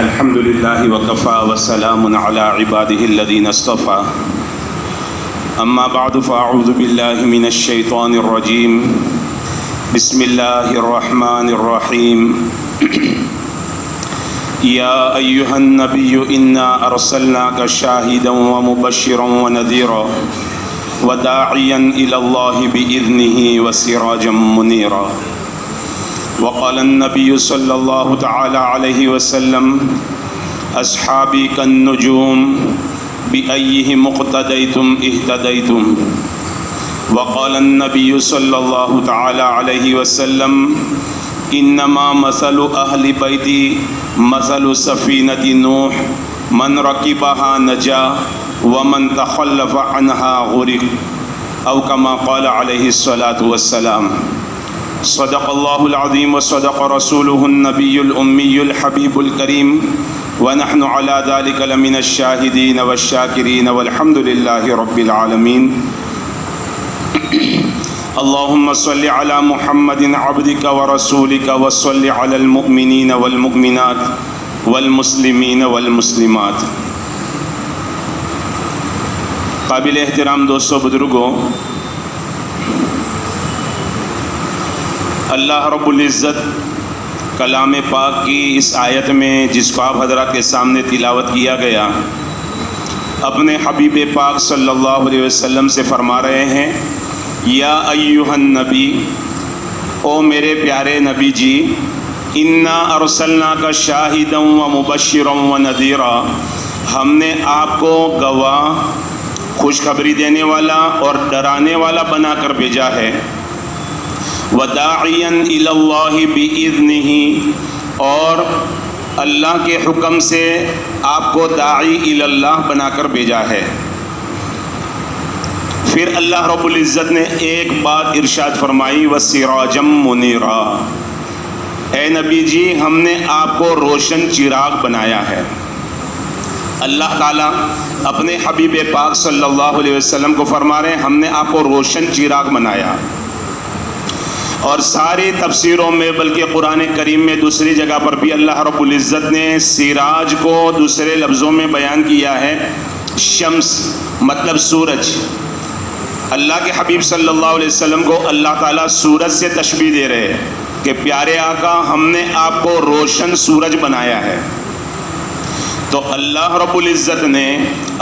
الحمد لله وكفى وسلام على عباده الذين اصطفى أما بعد فأعوذ بالله من الشيطان الرجيم بسم الله الرحمن الرحيم يا أيها النبي إنا أرسلناك شاهدا ومبشرا ونذيرا وداعيا إلى الله بإذنه وسراجا منيرا وقال النبي صلى الله تعالى عليه وسلم أصحابي كالنجوم بأيهم اقتديتم اهتديتم وقال النبي صلى الله تعالى عليه وسلم إنما مثل أهل بيتي مثل سفينة نوح من ركبها نجا ومن تخلف عنها غرق أو كما قال عليه الصلاة والسلام صدق الله العظيم وصدق رسوله النبي الأمي الحبيب الكريم ونحن على ذلك لمن الشاهدين والشاكرين والحمد لله رب العالمين اللهم صل على محمد عبدك ورسولك وصل على المؤمنين والمؤمنات والمسلمين والمسلمات. قابل احترام دوستو بزرگوں، اللہ رب العزت کلام پاک کی اس آیت میں جس کو آپ حضرات کے سامنے تلاوت کیا گیا، اپنے حبیب پاک صلی اللہ علیہ وسلم سے فرما رہے ہیں یا ایھا النبی، او میرے پیارے نبی جی، انا ارسلناک شاہدا ومبشرا ونذیرا، ہم نے آپ کو گواہ، خوشخبری دینے والا اور ڈرانے والا بنا کر بھیجا ہے، وداعیا الی اللہ باذنہ، اور اللہ کے حکم سے آپ کو داعی الی اللہ بنا کر بھیجا ہے. پھر اللہ رب العزت نے ایک بات ارشاد فرمائی وسراجا منیرا، اے نبی جی ہم نے آپ کو روشن چراغ بنایا ہے. اللہ تعالیٰ اپنے حبیب پاک صلی اللہ علیہ وسلم کو فرما رہے ہیں ہم نے آپ کو روشن چراغ بنایا. اور ساری تفسیروں میں بلکہ قرآن کریم میں دوسری جگہ پر بھی اللہ رب العزت نے سراج کو دوسرے لفظوں میں بیان کیا ہے شمس، مطلب سورج. اللہ کے حبیب صلی اللہ علیہ وسلم کو اللہ تعالیٰ سورج سے تشبیہ دے رہے ہیں کہ پیارے آقا ہم نے آپ کو روشن سورج بنایا ہے. تو اللہ رب العزت نے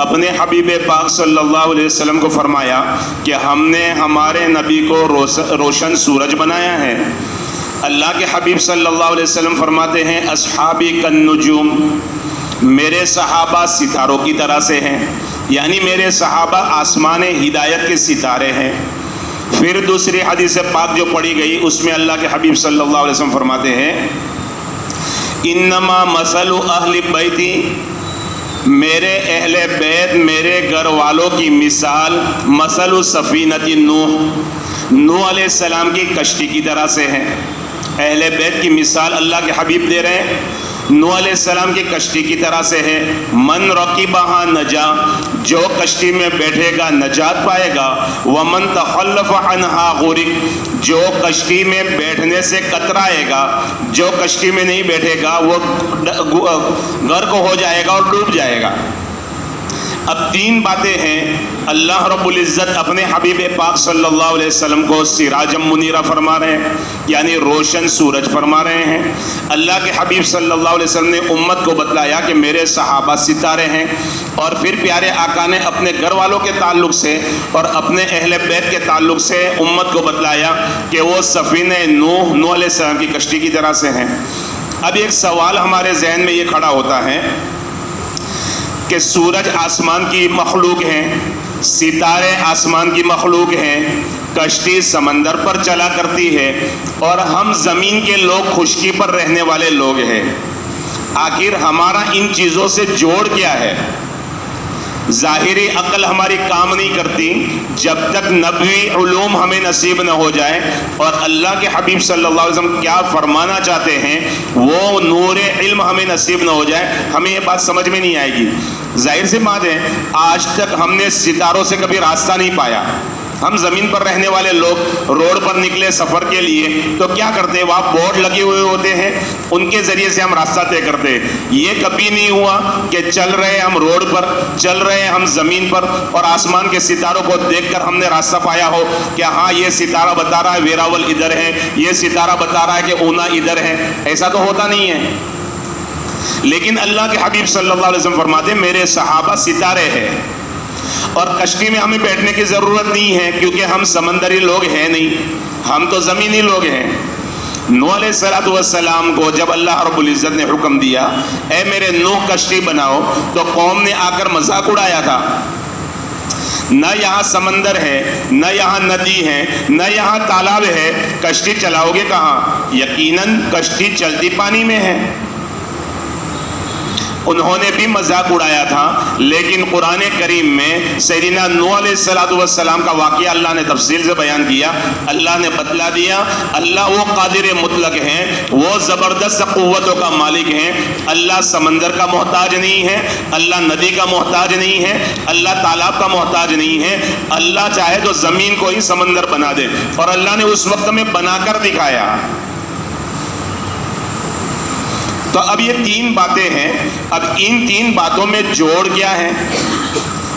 اپنے حبیب پاک صلی اللہ علیہ وسلم کو فرمایا کہ ہم نے ہمارے نبی کو روشن سورج بنایا ہے. اللہ کے حبیب صلی اللہ علیہ وسلم فرماتے ہیں اصحابی کالنجوم، میرے صحابہ ستاروں کی طرح سے ہیں، یعنی میرے صحابہ آسمان ہدایت کے ستارے ہیں. پھر دوسری حدیث پاک جو پڑھی گئی اس میں اللہ کے حبیب صلی اللہ علیہ وسلم فرماتے ہیں انما مثل اہل بیتی، میرے اہل بیت، میرے گھر والوں کی مثال مثل سفینۃ نوح، نوح علیہ السلام کی کشتی کی طرح سے ہے. اہل بیت کی مثال اللہ کے حبیب دے رہے ہیں نوح علیہ السلام کی کشتی کی طرح سے ہے. من رکبہا نجا، جو کشتی میں بیٹھے گا نجات پائے گا. ومن تخلف عنہا غرق، جو کشتی میں بیٹھنے سے کترائے گا، جو کشتی میں نہیں بیٹھے گا وہ غرق ہو جائے گا اور ڈوب جائے گا. اب تین باتیں ہیں. اللہ رب العزت اپنے حبیب پاک صلی اللہ علیہ وسلم کو سراجا منیرا فرما رہے ہیں، یعنی روشن سورج فرما رہے ہیں. اللہ کے حبیب صلی اللہ علیہ وسلم نے امت کو بتلایا کہ میرے صحابہ ستارے ہیں. اور پھر پیارے آقا نے اپنے گھر والوں کے تعلق سے اور اپنے اہل بیت کے تعلق سے امت کو بتلایا کہ وہ سفینہ نوح علیہ السلام کی کشتی کی طرح سے ہیں. اب ایک سوال ہمارے ذہن میں یہ کھڑا ہوتا ہے کہ سورج آسمان کی مخلوق ہیں، ستارے آسمان کی مخلوق ہیں، کشتی سمندر پر چلا کرتی ہے، اور ہم زمین کے لوگ خشکی پر رہنے والے لوگ ہیں. آخر ہمارا ان چیزوں سے جوڑ کیا ہے؟ ظاہری عقل ہماری کام نہیں کرتی جب تک نبوی علوم ہمیں نصیب نہ ہو جائے اور اللہ کے حبیب صلی اللہ علیہ وسلم کیا فرمانا چاہتے ہیں وہ نور علم ہمیں نصیب نہ ہو جائے، ہمیں یہ بات سمجھ میں نہیں آئے گی. ظاہر سی بات ہے آج تک ہم نے ستاروں سے کبھی راستہ نہیں پایا، ہم زمین پر رہنے والے لوگ روڈ پر نکلے سفر کے لیے تو کیا کرتے ہیں؟ وہاں بورڈ لگے ہوئے ہوتے ہیں، ان کے ذریعے سے ہم راستہ طے کرتے ہیں۔ یہ کبھی نہیں ہوا کہ چل رہے ہم روڈ پر، چل رہے ہم زمین پر، اور آسمان کے ستاروں کو دیکھ کر ہم نے راستہ پایا ہو کہ ہاں یہ ستارہ بتا رہا ہے ویراول ادھر ہے، یہ ستارہ بتا رہا ہے کہ اونا ادھر ہے۔ ایسا تو ہوتا نہیں ہے۔ لیکن اللہ کے حبیب صلی اللہ علیہ وسلم فرماتے ہیں میرے صحابہ ستارے ہیں، اور کشتی میں ہمیں بیٹھنے کی ضرورت نہیں ہے کیونکہ ہم سمندری لوگ ہیں نہیں، ہم تو زمینی لوگ ہیں۔ نوح علیہ السلام کو جب اللہ رب العزت نے حکم دیا اے میرے نوح کشتی بناؤ، تو قوم نے آ کر مذاق اڑایا تھا، نہ یہاں سمندر ہے، نہ یہاں ندی ہے، نہ یہاں تالاب ہے، کشتی چلاؤ گے کہاں؟ یقیناً کشتی چلتی پانی میں ہے۔ انہوں نے بھی مذاق اڑایا تھا، لیکن قرآن کریم میں سیدنا نوح علیہ السلام کا واقعہ اللہ نے تفصیل سے بیان کیا۔ اللہ نے بتلا دیا اللہ وہ قادر مطلق ہیں، وہ زبردست قوتوں کا مالک ہیں۔ اللہ سمندر کا محتاج نہیں ہے، اللہ ندی کا محتاج نہیں ہے، اللہ تالاب کا محتاج نہیں ہے۔ اللہ چاہے تو زمین کو ہی سمندر بنا دے، اور اللہ نے اس وقت میں بنا کر دکھایا۔ تو اب یہ تین باتیں ہیں، اب ان تین باتوں میں جوڑ کیا ہے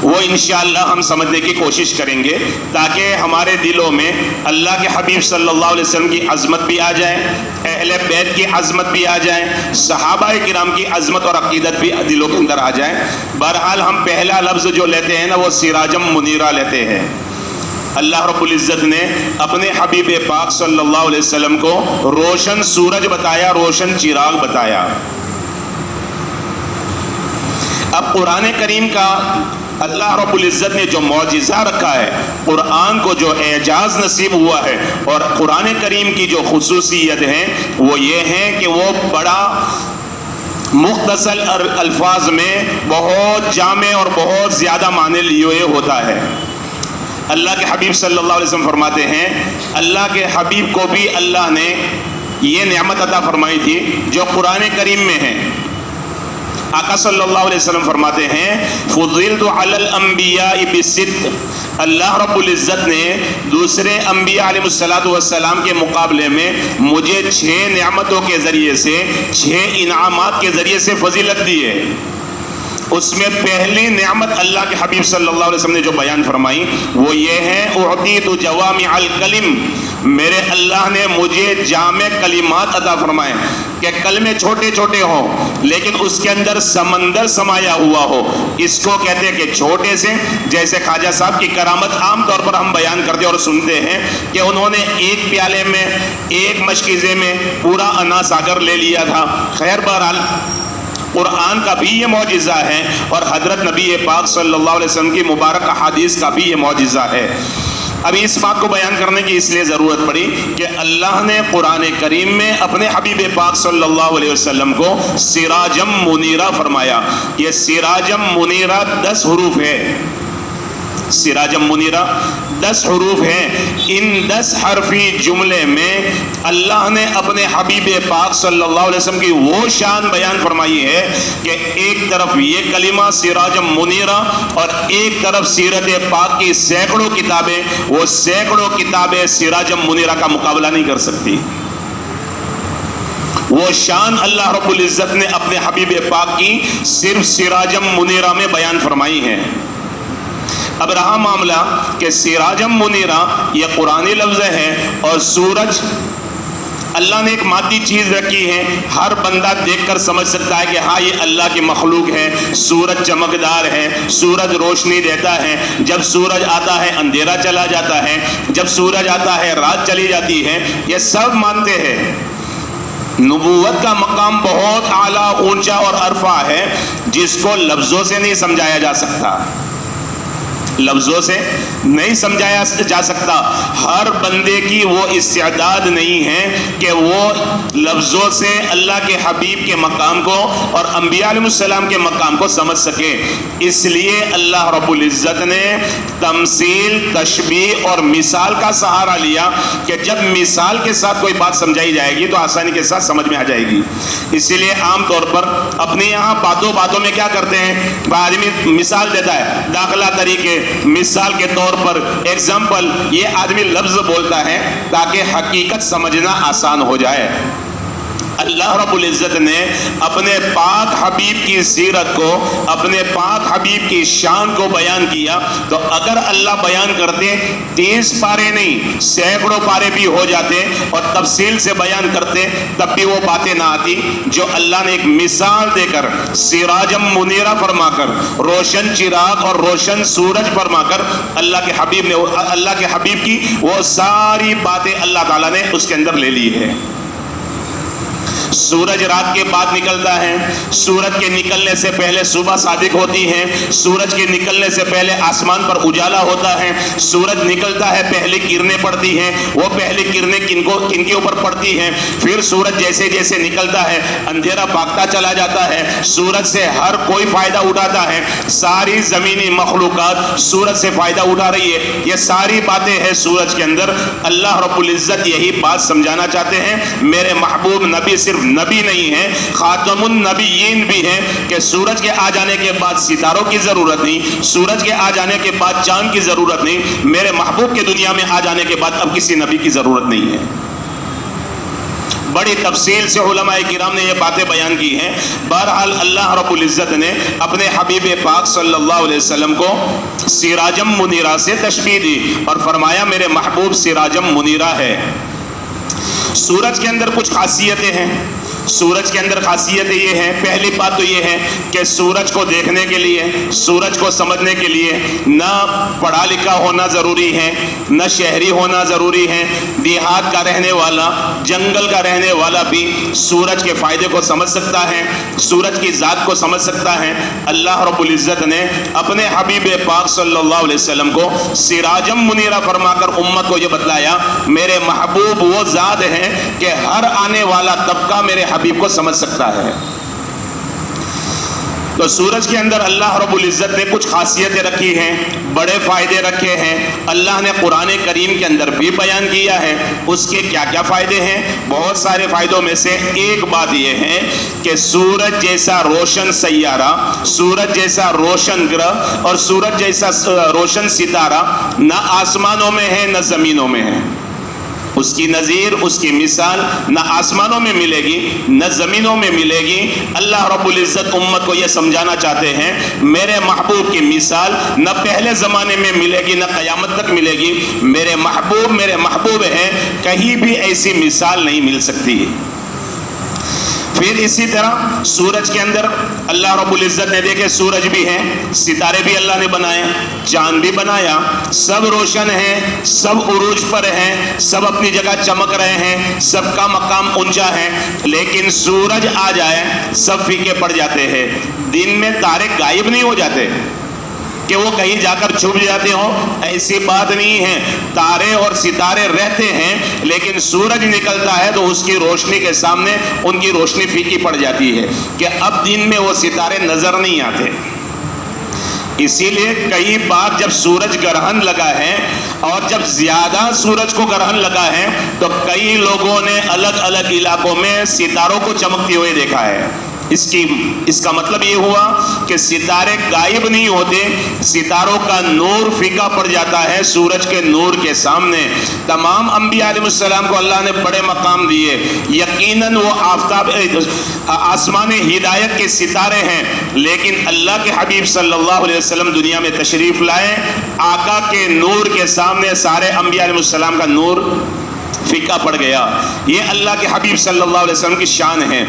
وہ انشاءاللہ ہم سمجھنے کی کوشش کریں گے، تاکہ ہمارے دلوں میں اللہ کے حبیب صلی اللہ علیہ وسلم کی عظمت بھی آ جائے، اہل بیت کی عظمت بھی آ جائے، صحابہ کرام کی عظمت اور عقیدت بھی دلوں کے اندر آ جائے۔ بہرحال ہم پہلا لفظ جو لیتے ہیں نا وہ سراجم منیرہ لیتے ہیں۔ اللہ رب العزت نے اپنے حبیب پاک صلی اللہ علیہ وسلم کو روشن سورج بتایا، روشن چراغ بتایا۔ اب قرآن کریم کا اللہ رب العزت نے جو معجزہ رکھا ہے، قرآن کو جو اعجاز نصیب ہوا ہے، اور قرآن کریم کی جو خصوصیت ہے وہ یہ ہے کہ وہ بڑا مختصر الفاظ میں بہت جامع اور بہت زیادہ معنی لیے ہوئے ہوتا ہے۔ اللہ کے حبیب صلی اللہ علیہ وسلم فرماتے ہیں اللہ کے حبیب کو بھی اللہ نے یہ نعمت عطا فرمائی تھی جو قرآن کریم میں ہے۔ آقا صلی اللہ علیہ وسلم فرماتے ہیں فضلت علی الانبیاء بست، اللہ رب العزت نے دوسرے انبیاء علیہ السلام کے مقابلے میں مجھے 6 نعمتوں کے ذریعے سے، 6 انعامات کے ذریعے سے فضیلت دی ہے۔ اس میں پہلی نعمت اللہ کے حبیب صلی اللہ علیہ وسلم نے جو بیان فرمائی وہ یہ ہے اعطیت جوامع الکلم، میرے اللہ نے مجھے جامع کلمات عطا فرمائے کہ کلمے چھوٹے چھوٹے ہوں لیکن اس کے اندر سمندر سمایا ہوا ہو۔ اس کو کہتے ہیں کہ چھوٹے سے، جیسے خواجہ صاحب کی کرامت عام طور پر ہم بیان کرتے اور سنتے ہیں کہ انہوں نے ایک پیالے میں، ایک مشکیزے میں پورا انا ساگر لے لیا تھا۔ خیر بہرحال قرآن کا بھی یہ معجزہ ہے، اور حضرت نبی پاک صلی اللہ علیہ وسلم کی مبارک احادیث کا بھی یہ معجزہ ہے۔ ابھی اس بات کو بیان کرنے کی اس لیے ضرورت پڑی کہ اللہ نے قرآن کریم میں اپنے حبیب پاک صلی اللہ علیہ وسلم کو سراجم منیرہ فرمایا۔ یہ سراجم منیرہ 10 حروف ہے، سراجم منیرہ 10 حروف ہیں۔ ان 10 حرفی جملے میں اللہ نے اپنے حبیب پاک صلی اللہ علیہ وسلم کی وہ شان بیان فرمائی ہے کہ ایک طرف یہ کلمہ سراجم منیرہ اور ایک طرف سیرت پاک کی سینکڑوں کتابیں، وہ سینکڑوں کتابیں سراجم منیرہ کا مقابلہ نہیں کر سکتی۔ وہ شان اللہ رب العزت نے اپنے حبیب پاک کی صرف سراجم منیرہ میں بیان فرمائی ہے۔ اب رہا معاملہ کہ سراجم منیرہ یہ قرآنی لفظ ہے، اور سورج اللہ نے ایک مادی چیز رکھی ہے، ہر بندہ دیکھ کر سمجھ سکتا ہے کہ ہاں یہ اللہ کی مخلوق ہے۔ سورج چمکدار ہے، سورج روشنی دیتا ہے، جب سورج آتا ہے اندھیرا چلا جاتا ہے، جب سورج آتا ہے رات چلی جاتی ہے، یہ سب مانتے ہیں۔ نبوت کا مقام بہت اعلیٰ، اونچا اور عرفہ ہے جس کو لفظوں سے نہیں سمجھایا جا سکتا، لفظوں سے نہیں سمجھایا جا سکتا۔ ہر بندے کی وہ استعداد نہیں ہے کہ وہ لفظوں سے اللہ کے حبیب کے مقام کو اور انبیاء علیہ السلام کے مقام کو سمجھ سکے۔ اس لیے اللہ رب العزت نے تمثیل، تشبیہ اور مثال کا سہارا لیا کہ جب مثال کے ساتھ کوئی بات سمجھائی جائے گی تو آسانی کے ساتھ سمجھ میں آ جائے گی۔ اسی لیے عام طور پر اپنے یہاں باتوں میں کیا کرتے ہیں، آدمی مثال دیتا ہے، داخلہ طریقے مثال کے طور پر ایگزامپل یہ آدمی لفظ بولتا ہے تاکہ حقیقت سمجھنا آسان ہو جائے. اللہ رب العزت نے اپنے پاک حبیب کی سیرت کو، اپنے پاک حبیب کی شان کو بیان کیا، تو اگر اللہ بیان کرتے 30 پارے نہیں سینکڑوں پارے بھی ہو جاتے اور تفصیل سے بیان کرتے تب بھی وہ باتیں نہ آتی جو اللہ نے ایک مثال دے کر، سراجم منیرہ فرما کر، روشن چراغ اور روشن سورج فرما کر اللہ کے حبیب کی وہ ساری باتیں اللہ تعالیٰ نے اس کے اندر لے لی ہے. سورج رات کے بعد نکلتا ہے، سورج کے نکلنے سے پہلے صبح صادق ہوتی ہے، سورج کے نکلنے سے پہلے آسمان پر اجالا ہوتا ہے، سورج نکلتا ہے پہلی کرنیں پڑتی ہیں، وہ پہلی کرنیں کن کے اوپر پڑتی ہیں، پھر سورج جیسے جیسے نکلتا ہے اندھیرا بھاگتا چلا جاتا ہے، سورج سے ہر کوئی فائدہ اٹھاتا ہے، ساری زمینی مخلوقات سورج سے فائدہ اٹھا رہی ہے. یہ ساری باتیں ہیں سورج کے اندر. اللہ رب العزت یہی بات سمجھانا چاہتے ہیں میرے محبوب نبی صرف نبی نہیں ہے، خاتم النبیین بھی ہیں، کہ سورج کے آ جانے کے بعد ستاروں کی ضرورت نہیں، سورج کے آ جانے کے بعد چاند کی ضرورت نہیں، میرے محبوب کے دنیا میں آ جانے کے بعد اب کسی نبی کی ضرورت نہیں ہے. بڑی تفصیل سے علماء کرام نے یہ باتیں بیان کی ہیں. بہرحال اللہ رب العزت نے اپنے حبیب پاک صلی اللہ علیہ وسلم کو سراجم منیرہ سے تشبیہ دی اور فرمایا میرے محبوب سراجم منیرہ ہے. سورج کے اندر کچھ خاصیتیں ہیں. سورج کے اندر خاصیتیں یہ ہیں، پہلی بات تو یہ ہے کہ سورج کو دیکھنے کے لیے، سورج کو سمجھنے کے لیے نہ پڑھا لکھا ہونا ضروری ہے، نہ شہری ہونا ضروری ہے. دیہات کا رہنے والا، جنگل کا رہنے والا بھی سورج کے فائدے کو سمجھ سکتا ہے، سورج کی ذات کو سمجھ سکتا ہے. اللہ رب العزت نے اپنے حبیب پاک صلی اللہ علیہ وسلم کو سراجم منیرہ فرما کر امت کو یہ بتلایا میرے محبوب وہ ذات ہے کہ ہر آنے والا طبقہ میرے حبیب کو سمجھ سکتا ہے. تو سورج کے اندر اللہ رب العزت نے کچھ خاصیتیں رکھی ہیں، بڑے فائدے رکھے ہیں. اللہ نے قرآن کریم کے اندر بھی بیان کیا ہے اس کے کیا کیا فائدے ہیں. بہت سارے فائدوں میں سے ایک بات یہ ہے کہ سورج جیسا روشن سیارہ، سورج جیسا روشن گرہ اور سورج جیسا روشن ستارہ نہ آسمانوں میں ہے نہ زمینوں میں ہے. اس کی نظیر، اس کی مثال نہ آسمانوں میں ملے گی نہ زمینوں میں ملے گی. اللہ رب العزت امت کو یہ سمجھانا چاہتے ہیں میرے محبوب کی مثال نہ پہلے زمانے میں ملے گی نہ قیامت تک ملے گی. میرے محبوب ہیں، کہیں بھی ایسی مثال نہیں مل سکتی. پھر اسی طرح سورج کے اندر اللہ رب العزت نے دیکھے سورج بھی ہیں، ستارے بھی اللہ نے بنائے، چاند بھی بنایا، سب روشن ہیں، سب عروج پر ہیں، سب اپنی جگہ چمک رہے ہیں، سب کا مقام اونچا ہے. لیکن سورج آ جائے سب پھیکے پڑ جاتے ہیں. دن میں تارے غائب نہیں ہو جاتے کہ وہ کہیں جا کر چھپ جاتے ہوں، ایسی بات نہیں ہے. تارے اور ستارے رہتے ہیں لیکن سورج نکلتا ہے تو اس کی روشنی کے سامنے ان کی روشنی پھیکی پڑ جاتی ہے کہ اب دن میں وہ ستارے نظر نہیں آتے. اسی لیے کئی بار جب سورج گرہن لگا ہے اور جب زیادہ سورج کو گرہن لگا ہے تو کئی لوگوں نے الگ الگ علاقوں میں ستاروں کو چمکتے ہوئے دیکھا ہے. اس کا مطلب یہ ہوا کہ ستارے غائب نہیں ہوتے، ستاروں کا نور پھیکا پڑ جاتا ہے سورج کے نور کے سامنے. تمام انبیاء علیہ السلام کو اللہ نے بڑے مقام دیے، یقیناً وہ آفتاب آسمان ہدایت کے ستارے ہیں. لیکن اللہ کے حبیب صلی اللہ علیہ وسلم دنیا میں تشریف لائے، آقا کے نور کے سامنے سارے انبیاء علیہ السلام کا نور پھیکا پڑ گیا. یہ اللہ کے حبیب صلی اللہ علیہ وسلم کی شان ہے.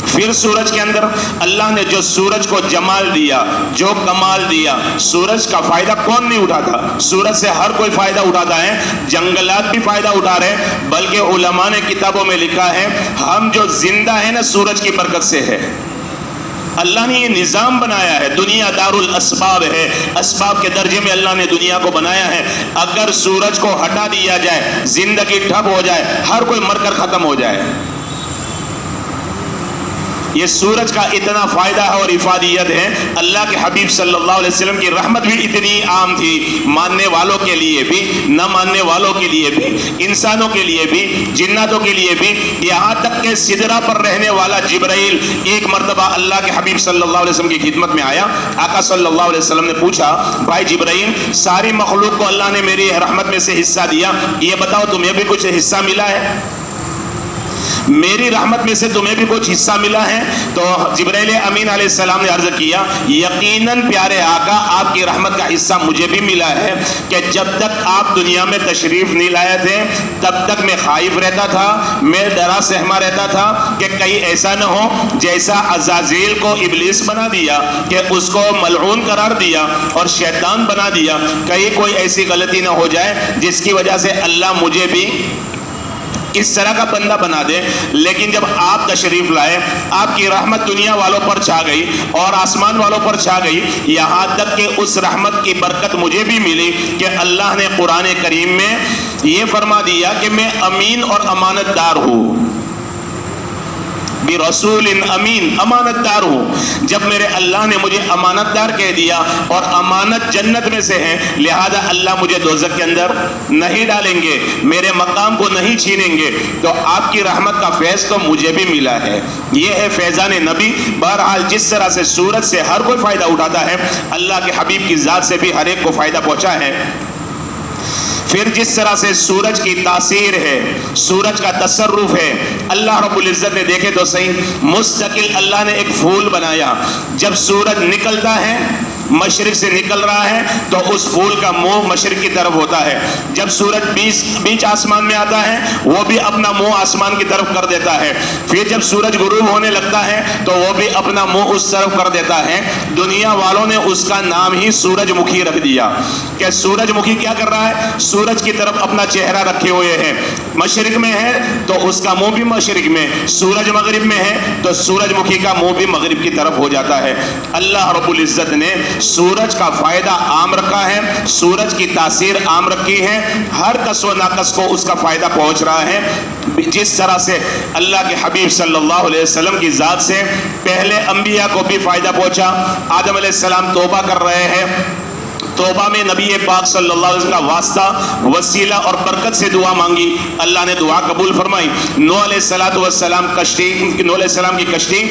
پھر سورج کے اندر اللہ نے جو سورج کو جمال دیا، جو کمال دیا، سورج کا فائدہ کون نہیں اٹھاتا؟ سورج سے ہر کوئی فائدہ اٹھاتا ہے. جنگلات بھی فائدہ اٹھا رہے، بلکہ علماء نے کتابوں میں لکھا ہے ہم جو زندہ ہیں نا سورج کی برکت سے ہے. اللہ نے یہ نظام بنایا ہے، دنیا دار الاسباب ہے، اسباب کے درجے میں اللہ نے دنیا کو بنایا ہے. اگر سورج کو ہٹا دیا جائے، زندگی ٹھپ ہو جائے، ہر کوئی مر کر ختم ہو جائے. یہ سورج کا اتنا فائدہ ہے اور افادیت ہے. اللہ کے حبیب صلی اللہ علیہ وسلم کی رحمت بھی اتنی عام تھی، ماننے والوں کے لیے بھی، نہ ماننے والوں کے لیے بھی، انسانوں کے لیے بھی، جناتوں کے لیے بھی، یہاں تک کہ سدرہ پر رہنے والا جبرائیل ایک مرتبہ اللہ کے حبیب صلی اللہ علیہ وسلم کی خدمت میں آیا. آقا صلی اللہ علیہ وسلم نے پوچھا، بھائی جبرائیل، ساری مخلوق کو اللہ نے میری رحمت میں سے حصہ دیا، یہ بتاؤ تمہیں بھی کچھ حصہ ملا ہے؟ میری رحمت میں سے تمہیں بھی کچھ حصہ ملا ہے؟ تو جبرائیل امین علیہ السلام نے عرض کیا، یقیناً پیارے آقا، آپ کی رحمت کا حصہ مجھے بھی ملا ہے کہ جب تک آپ دنیا میں تشریف نہیں لائے تھے تب تک میں خائف رہتا تھا، میں ڈرا سہما رہتا تھا کہ کہیں ایسا نہ ہو جیسا عزازیل کو ابلیس بنا دیا، کہ اس کو ملعون قرار دیا اور شیطان بنا دیا، کہیں کوئی ایسی غلطی نہ ہو جائے جس کی وجہ سے اللہ مجھے بھی اس طرح کا بندہ بنا دے. لیکن جب آپ تشریف لائے، آپ کی رحمت دنیا والوں پر چھا گئی اور آسمان والوں پر چھا گئی، یہاں تک کہ اس رحمت کی برکت مجھے بھی ملی کہ اللہ نے قرآن کریم میں یہ فرما دیا کہ میں امین اور امانت دار ہوں، برسول امین، امانت دار ہوں. جب میرے اللہ نے مجھے امانت دار کہہ دیا اور امانت جنت میں سے ہے، لہذا اللہ مجھے دوزخ کے اندر نہیں ڈالیں گے، میرے مقام کو نہیں چھینیں گے. تو آپ کی رحمت کا فیض تو مجھے بھی ملا ہے. یہ ہے فیضان نبی. بہرحال جس طرح سے سورج سے ہر کوئی فائدہ اٹھاتا ہے، اللہ کے حبیب کی ذات سے بھی ہر ایک کو فائدہ پہنچا ہے. پھر جس طرح سے سورج کی تاثیر ہے، سورج کا تصرف ہے، اللہ رب العزت نے دیکھے تو صحیح مستقل اللہ نے ایک پھول بنایا. جب سورج نکلتا ہے، مشرق سے نکل رہا ہے، تو اس پھول کا منہ مشرق کی طرف ہوتا ہے. جب سورج بیچ آسمان میں آتا ہے، وہ بھی اپنا منہ آسمان کی طرف کر دیتا ہے. پھر جب سورج غروب ہونے لگتا ہے تو وہ بھی اپنا منہ اس طرف کر دیتا ہے. دنیا والوں نے اس کا نام ہی سورج مکھی رکھ دیا کہ سورج مکھی کیا کر رہا ہے؟ سورج کی طرف اپنا چہرہ رکھے ہوئے ہیں. مشرق میں ہے تو اس کا منہ بھی مشرق میں، سورج مغرب میں ہے تو سورج مکھی کا منہ بھی مغرب کی طرف ہو جاتا ہے. اللہ رب العزت نے سورج کا فائدہ عام رکھا ہے، سورج کی تاثیر عام رکھی ہے، ہر کس و ناقص کو اس کا فائدہ پہنچ رہا ہے. جس طرح سے اللہ کے حبیب صلی اللہ علیہ وسلم کی ذات سے پہلے انبیاء کو بھی فائدہ پہنچا. آدم علیہ السلام توبہ کر رہے ہیں، توبہ میں نبی پاک صلی اللہ علیہ وسلم کا واسطہ، وسیلہ اور برکت سے دعا مانگی، اللہ نے دعا قبول فرمائی. نوح علیہ السلام کی کشتی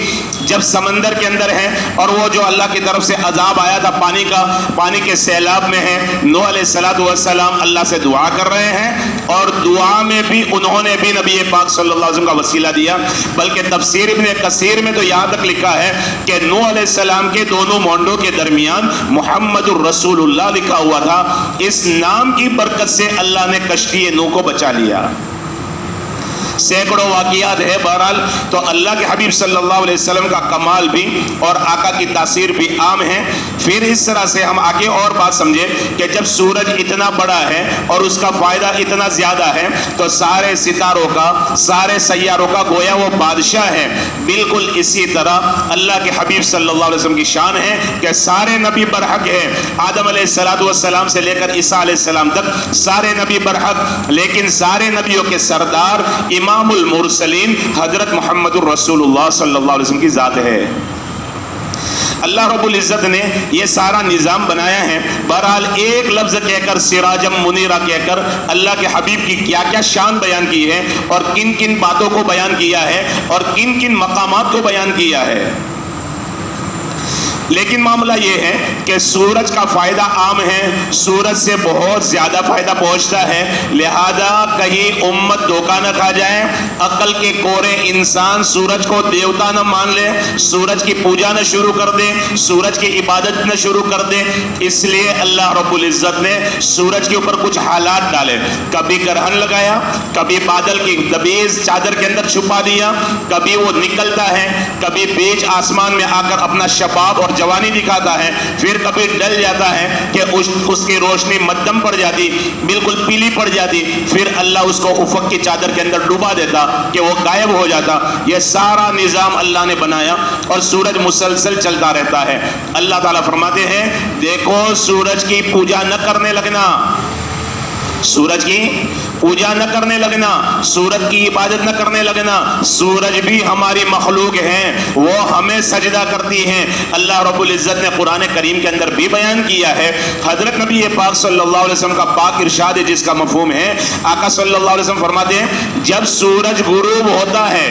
جب سمندر کے اندر ہے اور وہ جو اللہ کی طرف سے عذاب آیا تھا پانی کے سیلاب میں ہے، نوح علیہ السلام اللہ سے دعا کر رہے ہیں اور دعا میں بھی انہوں نے بھی نبی پاک صلی اللہ علیہ وسلم کا وسیلہ دیا. بلکہ تفسیر ابن کثیر میں تو یہاں تک لکھا ہے کہ نوح علیہ السلام کے دونوں مونڈوں کے درمیان محمد الرسول اللہ لکھا ہوا تھا. اس نام کی برکت سے اللہ نے کشتی نوح کو بچا لیا. سینکڑوں واقعات ہے. بہرحال تو اللہ کے حبیب صلی اللہ علیہ وسلم کا کمال بھی اور آقا کی تاثیر بھی عام ہے. پھر اس طرح سے ہم آگے اور بات سمجھے کہ جب سورج اتنا بڑا ہے اور اس کا فائدہ اتنا زیادہ ہے تو سارے ستاروں کا، سارے سیاروں کا گویا وہ بادشاہ ہے. بالکل اسی طرح اللہ کے حبیب صلی اللہ علیہ وسلم کی شان ہے کہ سارے نبی برحق ہیں. آدم علیہ السلام سے لے کر عیسیٰ علیہ السلام تک سارے نبی برحق، لیکن سارے نبیوں کے سردار امام المرسلین حضرت محمد الرسول اللہ صلی اللہ علیہ وسلم کی ذات ہے. اللہ رب العزت نے یہ سارا نظام بنایا ہے. بہرحال ایک لفظ کہہ کر، سراجم منیرہ کہہ کر اللہ کے حبیب کی کیا کیا شان بیان کی ہے اور کن کن باتوں کو بیان کیا ہے اور کن کن مقامات کو بیان کیا ہے. لیکن معاملہ یہ ہے کہ سورج کا فائدہ عام ہے، سورج سے بہت زیادہ فائدہ پہنچتا ہے. لہذا کہیں امت دھوکہ نہ کھا جائے، عقل کے کورے انسان سورج کو دیوتا نہ مان لے، سورج کی پوجا نہ شروع کر دے، سورج کی عبادت نہ شروع کر دے. اس لیے اللہ رب العزت نے سورج کے اوپر کچھ حالات ڈالے. کبھی گرہن لگایا، کبھی بادل کی دبیز چادر کے اندر چھپا دیا، کبھی وہ نکلتا ہے، کبھی بیچ آسمان میں آ کر اپنا شباب اور جوانی دکھاتا ہے، پھر کبھی ڈل جاتا ہے کہ اس کی روشنی مدھم پڑ جاتی، بالکل پیلی پڑ جاتی، پھر اللہ اس کو افق کی چادر کے اندر ڈوبا دیتا کہ وہ غائب ہو جاتا. یہ سارا نظام اللہ نے بنایا اور سورج مسلسل چلتا رہتا ہے. اللہ تعالیٰ فرماتے ہیں دیکھو سورج کی پوجا نہ کرنے لگنا، سورج کی پوجا نہ کرنے لگنا، سورج کی عبادت نہ کرنے لگنا. سورج بھی ہماری مخلوق ہیں، وہ ہمیں سجدہ کرتی ہیں. اللہ رب العزت نے قرآن کریم کے اندر بھی بیان کیا ہے. حضرت نبی پاک صلی اللہ علیہ وسلم کا پاک ارشاد ہے جس کا مفہوم ہے، آقا صلی اللہ علیہ وسلم فرماتے ہیں جب سورج غروب ہوتا ہے،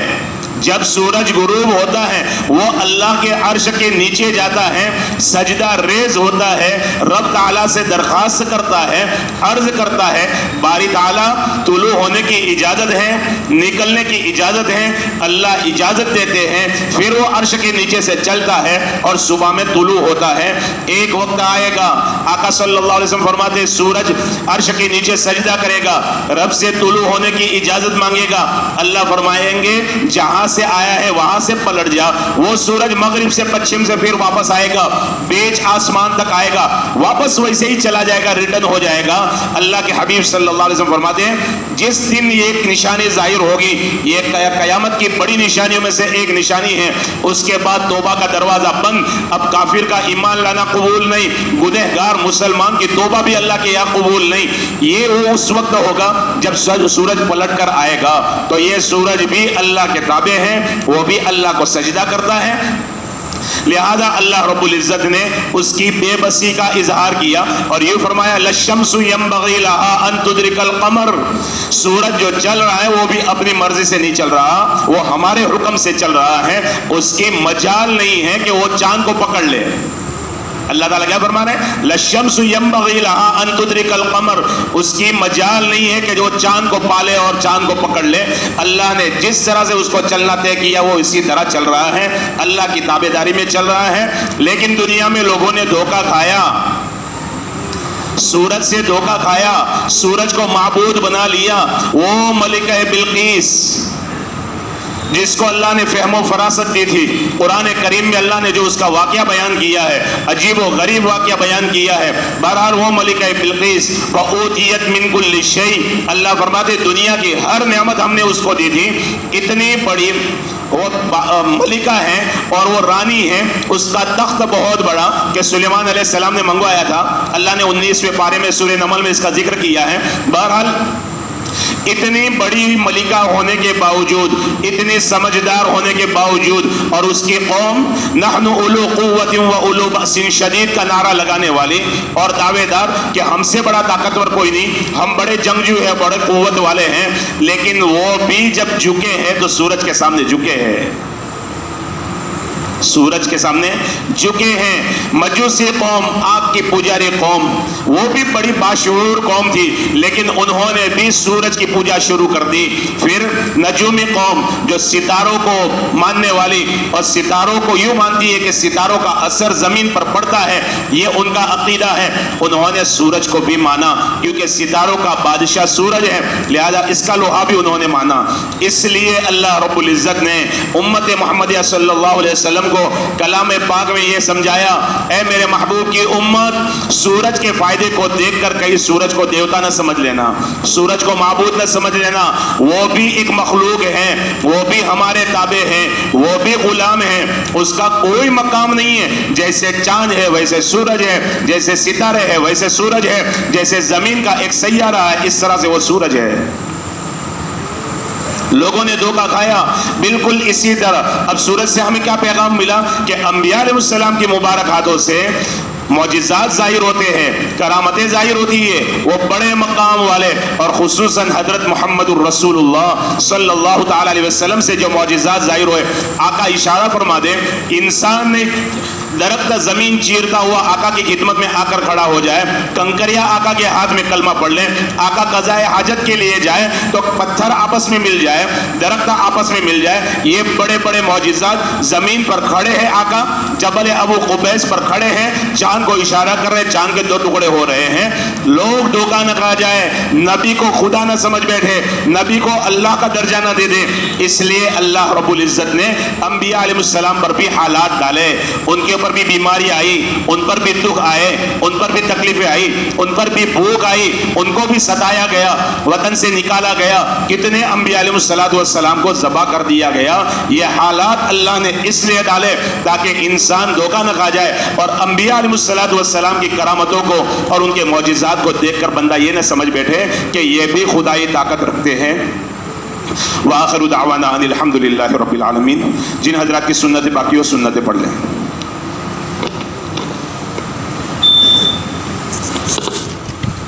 جب سورج غروب ہوتا ہے وہ اللہ کے عرش کے نیچے جاتا ہے، سجدہ ریز ہوتا ہے، رب تعالیٰ سے درخواست کرتا ہے، عرض کرتا ہے باری تعالیٰ طلوع ہونے کی اجازت ہے، نکلنے کی اجازت ہے. اللہ اجازت دیتے ہیں، پھر وہ عرش کے نیچے سے چلتا ہے اور صبح میں طلوع ہوتا ہے. ایک وقت آئے گا، آقا صلی اللہ علیہ وسلم فرماتے ہیں سورج عرش کے نیچے سجدہ کرے گا، رب سے طلوع ہونے کی اجازت مانگے گا. اللہ فرمائیں گے جہاں سے آیا ہے وہاں سے پلٹ جا. وہ سورج مغرب سے پچھم سے پھر واپس آئے گا، بیچ آسمان تک آئے گا، واپس ویسے ہی چلا جائے گا، ریٹرن ہو جائے گا. اللہ کے حبیب صلی اللہ علیہ وسلم فرماتے ہیں جس دن یہ ایک نشانی ظاہر ہوگی، یہ قیامت کی بڑی نشانیوں میں سے ایک نشانی ہے، اس کے بعد توبہ کا دروازہ بند. اب کافر کا ایمان لانا قبول نہیں، گنہگار مسلمان کی توبہ بھی اللہ کے یہاں قبول نہیں. یہ وہ اس وقت ہوگا جب سورج پلٹ کر آئے گا. تو یہ سورج بھی اللہ کے تابع ہے، وہ بھی اللہ کو سجدہ کرتا ہے. لہذا اللہ رب العزت نے اس کی بے بسی کا اظہار کیا اور یہ فرمایا للشمس ينبغي لها ان تدرك القمر. سورج جو چل رہا ہے وہ بھی اپنی مرضی سے نہیں چل رہا، وہ ہمارے حکم سے چل رہا ہے. اس کی مجال نہیں ہے کہ وہ چاند کو پکڑ لے. اللہ تعالیٰ کیا فرما رہے ہیں للشمس ينبغي لها ان تدرك القمر. اس کی مجال نہیں ہے کہ جو چاند کو پالے اور چاند کو پکڑ لے. اللہ نے جس طرح سے اس کو چلنا طے کیا وہ اسی طرح چل رہا ہے، اللہ کی تابعداری میں چل رہا ہے. لیکن دنیا میں لوگوں نے دھوکہ کھایا، سورج سے دھوکہ کھایا، سورج کو معبود بنا لیا. وہ ملکہ بلقیس جس کو اللہ نے فہم و فراست دی تھی، قرآن کریم میں اللہ نے جو اس کا واقعہ بیان کیا ہے، عجیب و غریب واقعہ بیان کیا ہے. بہرحال وہ ملکہ بلقیس فَأُوتِيَتْ مِنْ كُلِّ شَيْءٍ، اللہ فرماتے دنیا کی ہر نعمت ہم نے اس کو دی تھی. اتنی بڑی وہ ملکہ ہیں اور وہ رانی ہیں، اس کا تخت بہت بڑا کہ سلیمان علیہ السلام نے منگوایا تھا. اللہ نے 19ویں پارے میں سورہ نمل میں اس کا ذکر کیا ہے. بہرحال اتنی بڑی ملکہ ہونے کے باوجود، اتنی سمجھدار ہونے کے باوجود، اور اس کی قوم نحن اولو قوت و اولو بأس شدید کا نعرہ لگانے والے اور دعوے دار کہ ہم سے بڑا طاقتور کوئی نہیں، ہم بڑے جنگجو ہیں، بڑے قوت والے ہیں. لیکن وہ بھی جب جھکے ہیں تو سورج کے سامنے جھکے ہیں، سورج کے سامنے جھکے ہیں. مجوسی قوم، آگ کی پجاری قوم، وہ بھی بڑی باشعور قوم تھی لیکن انہوں نے بھی سورج کی پوجا شروع کر دی. پھر نجومی قوم جو ستاروں کو ماننے والی اور ستاروں کو یوں مانتی ہے کہ ستاروں کا اثر زمین پر پڑتا ہے، یہ ان کا عقیدہ ہے، انہوں نے سورج کو بھی مانا کیونکہ ستاروں کا بادشاہ سورج ہے، لہذا اس کا لوہا بھی انہوں نے مانا. اس لیے اللہ رب العزت نے امت محمدیہ صلی اللہ علیہ وسلم کو کلام پاک میں یہ سمجھایا اے میرے محبوب کی امت، سورج کے فائدے کو دیکھ کر کہیں سورج کو دیوتا نہ سمجھ لینا، سورج کو معبود نہ سمجھ لینا. وہ بھی ایک مخلوق ہے، وہ بھی ہمارے تابع ہیں، وہ بھی غلام ہیں. اس کا کوئی مقام نہیں ہے. جیسے چاند ہے ویسے سورج ہے، جیسے ستارے ہے ویسے سورج ہے، جیسے زمین کا ایک سیارہ ہے اس طرح سے وہ سورج ہے. لوگوں نے دھوکہ کھایا بالکل اسی طرح. اب سورج سے ہمیں کیا پیغام ملا کہ انبیاء علیہ السلام کی مبارک ہاتھوں سے معجزات ظاہر ہوتے ہیں، کرامتیں ظاہر ہوتی ہے. وہ بڑے مقام والے اور خصوصاً حضرت محمد الرسول اللہ صلی اللہ تعالی علیہ وسلم سے جو معجزات ظاہر ہوئے، آقا اشارہ فرما دیں انسان نے درخت زمین چیرتا ہوا آقا کی خدمت میں آ کر کھڑا ہو جائے، کنکریاں آقا کے ہاتھ میں کلمہ پڑھ لیں، آقا قضائے حاجت کے لیے جائے تو پتھر آپس میں مل جائے، درخت آپس میں مل جائے. یہ بڑے بڑے معجزات. زمین پر کھڑے ہیں آقا، جبل ابو قبیس پر کھڑے ہیں، چاند کو اشارہ کر رہے، چاند کے 2 ٹکڑے ہو رہے ہیں. لوگ دھوکہ نہ کھا جائے، نبی کو خدا نہ سمجھ بیٹھے، نبی کو اللہ کا درجہ نہ دے دے. اس لیے اللہ رب العزت نے انبیاء علیہ السلام پر بھی حالات ڈالے، ان کے اوپر پر بھی بیماری آئی، ان پر بھی دکھ آئے، ان پر بھی تکلیفیں آئی، ان پر بھی بھوک آئی، ان کو بھی ستایا گیا، وطن سے نکالا گیا، کتنے انبیاء علیہ السلام کو ذبح کر دیا گیا۔ یہ حالات اللہ نے اس لیے ڈالے تاکہ انسان دھوکہ نہ کھا جائے، اور انبیاء علیہ السلام کی کرامتوں کو اور ان کے معجزات کو دیکھ کر بندہ یہ نہ سمجھ بیٹھے کہ یہ بھی خدائی طاقت رکھتے ہیں۔ وآخر دعوانا ان الحمد للہ رب العالمین۔ جن حضرات کی سنتیں باقی ہو سنتیں پڑھ لیں۔